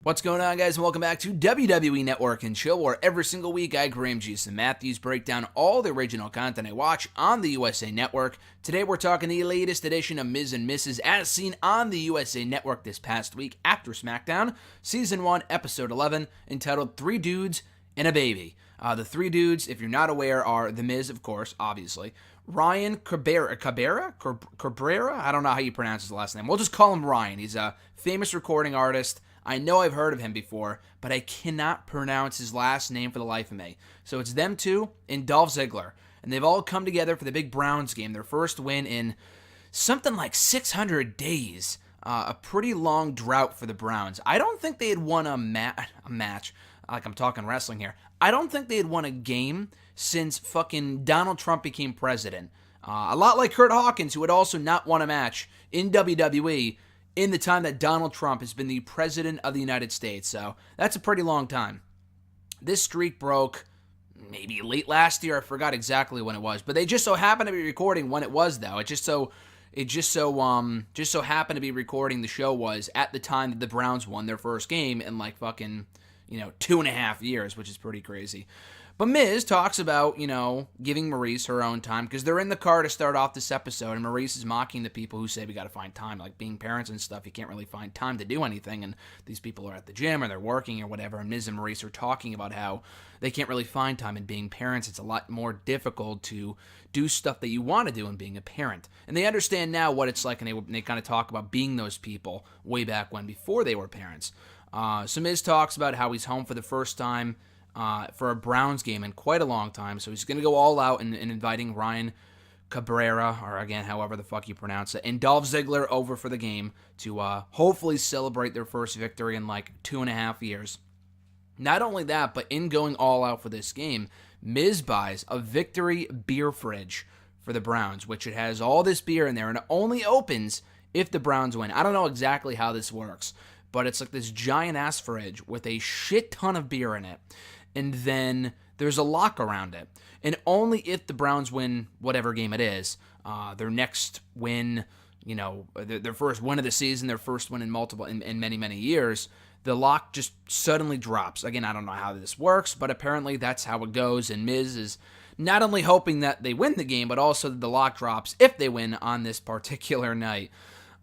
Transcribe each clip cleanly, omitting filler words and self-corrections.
What's going on, guys, and welcome back to WWE Network and Chill, where every single week I, Graham Jason Matthews, break down all the original content I watch on the USA Network. Today we're talking the latest edition of Miz and Mrs. as seen on the USA Network this past week after SmackDown, Season 1, Episode 11, entitled 3 Dudes and a Baby. The 3 dudes, if you're not aware, are The Miz, of course, obviously, Ryan Cabrera? I don't know how you pronounce his last name. We'll just call him Ryan. He's a famous recording artist. I know I've heard of him before, but I cannot pronounce his last name for the life of me. So it's them two and Dolph Ziggler. And they've all come together for the big Browns game, their first win in something like 600 days. A pretty long drought for the Browns. I don't think they had won a match, like I'm talking wrestling here. I don't think they had won a game since fucking Donald Trump became president. A lot like Kurt Hawkins, who had also not won a match in WWE in the time that Donald Trump has been the president of the United States. So that's a pretty long time. This streak broke maybe late last year. I forgot exactly when it was, but they just so happened to be recording when it was, though. It just so happened to be recording the show was at the time that the Browns won their first game in like fucking 2.5 years, which is pretty crazy. But Miz talks about, giving Maurice her own time, because they're in the car to start off this episode, and Maurice is mocking the people who say we gotta find time, like being parents and stuff, you can't really find time to do anything, and these people are at the gym, or they're working, or whatever, and Miz and Maurice are talking about how they can't really find time, and being parents, it's a lot more difficult to do stuff that you want to do in being a parent. And they understand now what it's like, and they kind of talk about being those people way back when, before they were parents. So Miz talks about how he's home for the first time for a Browns game in quite a long time, so he's going to go all out in inviting Ryan Cabrera, or again, however the fuck you pronounce it, and Dolph Ziggler over for the game to hopefully celebrate their first victory in like 2.5 years. Not only that, but in going all out for this game, Miz buys a victory beer fridge for the Browns, which it has all this beer in there, and it only opens if the Browns win. I don't know exactly how this works, but it's like this giant-ass fridge with a shit ton of beer in it. And then there's a lock around it. And only if the Browns win whatever game it is, their next win, their first win of the season, their first win in many, many years, the lock just suddenly drops. Again, I don't know how this works, but apparently that's how it goes. And Miz is not only hoping that they win the game, but also that the lock drops if they win on this particular night.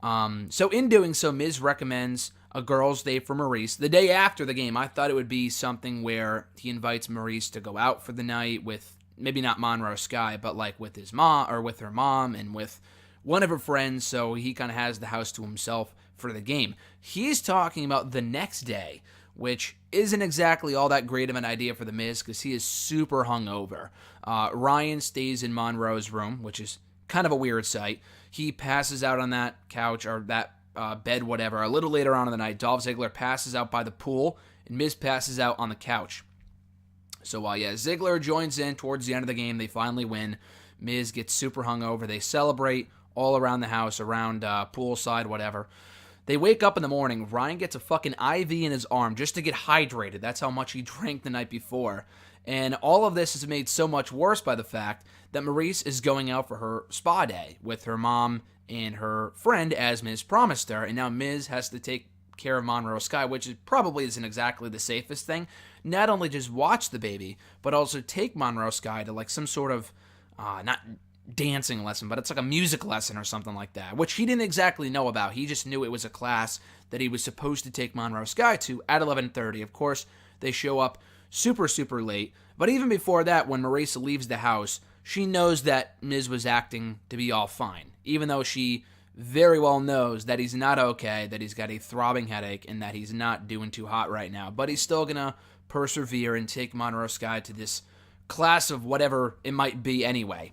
So in doing so, Miz recommends a girls' day for Maurice. The day after the game, I thought it would be something where he invites Maurice to go out for the night with, maybe not Monroe Sky, but like with his mom, or with her mom, and with one of her friends, so he kind of has the house to himself for the game. He's talking about the next day, which isn't exactly all that great of an idea for the Miz, because he is super hungover. Ryan stays in Monroe's room, which is kind of a weird sight. He passes out on that couch, or that bed, whatever. A little later on in the night, Dolph Ziggler passes out by the pool, and Miz passes out on the couch. So Ziggler joins in towards the end of the game. They finally win. Miz gets super hungover. They celebrate all around the house, around poolside, whatever. They wake up in the morning. Ryan gets a fucking IV in his arm just to get hydrated. That's how much he drank the night before. And all of this is made so much worse by the fact that Maurice is going out for her spa day with her mom and her friend, as Miz promised her, and now Miz has to take care of Monroe Sky, which probably isn't exactly the safest thing. Not only just watch the baby, but also take Monroe Sky to like some sort of, not dancing lesson, but it's like a music lesson or something like that, which he didn't exactly know about. He just knew it was a class that he was supposed to take Monroe Sky to at 11:30. Of course, they show up super, super late, but even before that, when Maurice leaves the house, she knows that Miz was acting to be all fine, even though she very well knows that he's not okay, that he's got a throbbing headache, and that he's not doing too hot right now. But he's still going to persevere and take Monroe Sky to this class of whatever it might be anyway.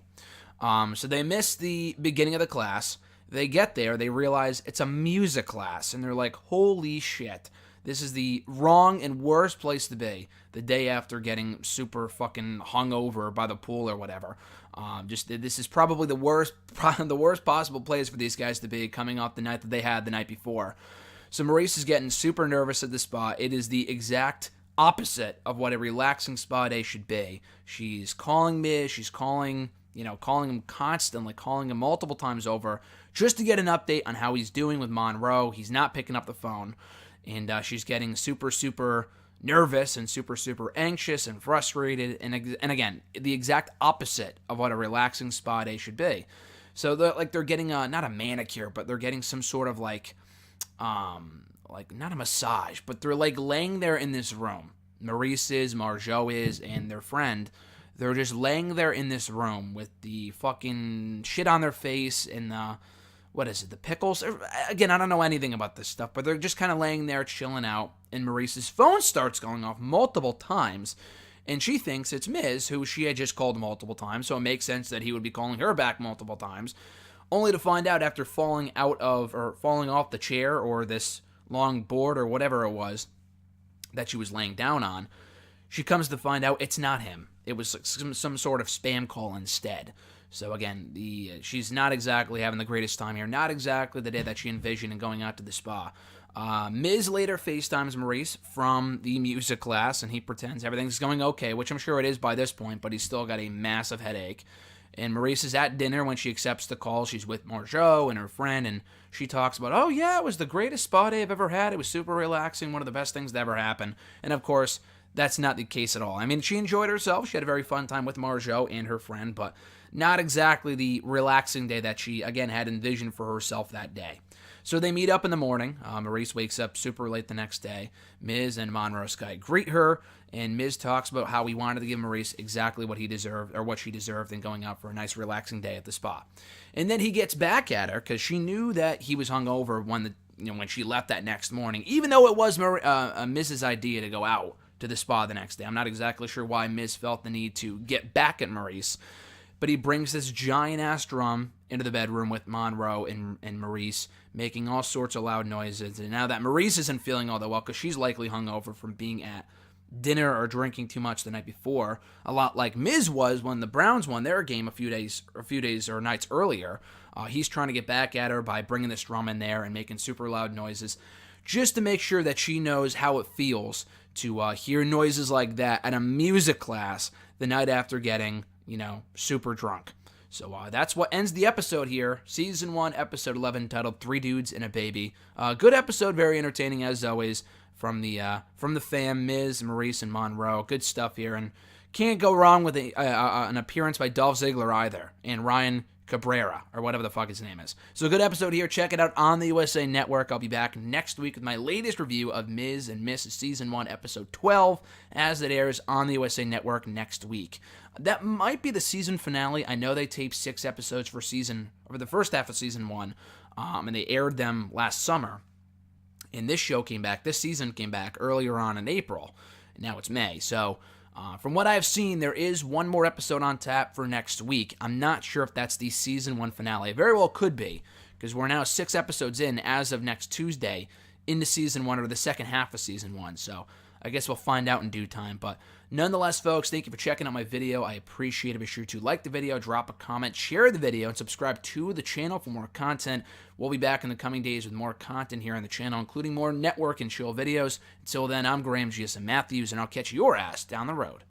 So they miss the beginning of the class. They get there, they realize it's a music class, and they're like, holy shit. This is the wrong and worst place to be the day after getting super fucking hungover by the pool or whatever. This is probably the worst possible place for these guys to be coming off the night that they had the night before. So Maurice is getting super nervous at the spa. It is the exact opposite of what a relaxing spa day should be. She's calling Miz, she's calling him constantly, calling him multiple times over just to get an update on how he's doing with Monroe. He's not picking up the phone. and she's getting super, super nervous and super, super anxious and frustrated, and again, the exact opposite of what a relaxing spa day should be. So they're getting not a manicure, but they're getting some sort of like not a massage, but they're like laying there in this room. Maurice is, Margot is, and their friend. They're just laying there in this room with the fucking shit on their face and the pickles? Again, I don't know anything about this stuff, but they're just kind of laying there chilling out, and Maurice's phone starts going off multiple times, and she thinks it's Miz, who she had just called multiple times, so it makes sense that he would be calling her back multiple times, only to find out after falling off the chair or this long board or whatever it was that she was laying down on, she comes to find out it's not him. It was some sort of spam call instead. So again, she's not exactly having the greatest time here. Not exactly the day that she envisioned in going out to the spa. Miz later FaceTimes Maurice from the music class, and he pretends everything's going okay, which I'm sure it is by this point, but he's still got a massive headache. And Maurice is at dinner when she accepts the call. She's with Margot and her friend, and she talks about, oh yeah, it was the greatest spa day I've ever had. It was super relaxing, one of the best things that ever happened. And of course, that's not the case at all. I mean, she enjoyed herself. She had a very fun time with Margot and her friend, but not exactly the relaxing day that she, again, had envisioned for herself that day. So they meet up in the morning. Maurice wakes up super late the next day. Miz and Monroe Sky greet her, and Miz talks about how he wanted to give Maurice exactly what he deserved, or what she deserved, in going out for a nice relaxing day at the spa. And then he gets back at her because she knew that he was hungover when she left that next morning, even though it was Miz's idea to go out to the spa the next day. I'm not exactly sure why Miz felt the need to get back at Maurice, but he brings this giant-ass drum into the bedroom with Monroe and Maurice, making all sorts of loud noises. And now that Maurice isn't feeling all that well, because she's likely hungover from being at dinner or drinking too much the night before, a lot like Miz was when the Browns won their game a few days or nights earlier. He's trying to get back at her by bringing this drum in there and making super loud noises, just to make sure that she knows how it feels to hear noises like that at a music class the night after getting, super drunk. So that's what ends the episode here. Season 1, Episode 11, titled 3 Dudes and a Baby. Good episode, very entertaining as always, from the fam, Miz, Maurice, and Monroe. Good stuff here, and can't go wrong with an appearance by Dolph Ziggler either, and Ryan Cabrera, or whatever the fuck his name is. So good episode here. Check it out on the USA Network. I'll be back next week with my latest review of Miz and Mrs. Season 1, Episode 12, as it airs on the USA Network next week. That might be the season finale. I know they taped 6 episodes for the first half of Season 1, and they aired them last summer. And this season came back earlier on in April. And now it's May. So from what I've seen, there is one more episode on tap for next week. I'm not sure if that's the Season 1 finale. It very well could be, because we're now 6 episodes in as of next Tuesday into Season 1, or the second half of Season 1. So I guess we'll find out in due time. But nonetheless, folks, thank you for checking out my video. I appreciate it. Be sure to like the video, drop a comment, share the video, and subscribe to the channel for more content. We'll be back in the coming days with more content here on the channel, including more network and chill videos. Until then, I'm Graham GSM Matthews, and I'll catch your ass down the road.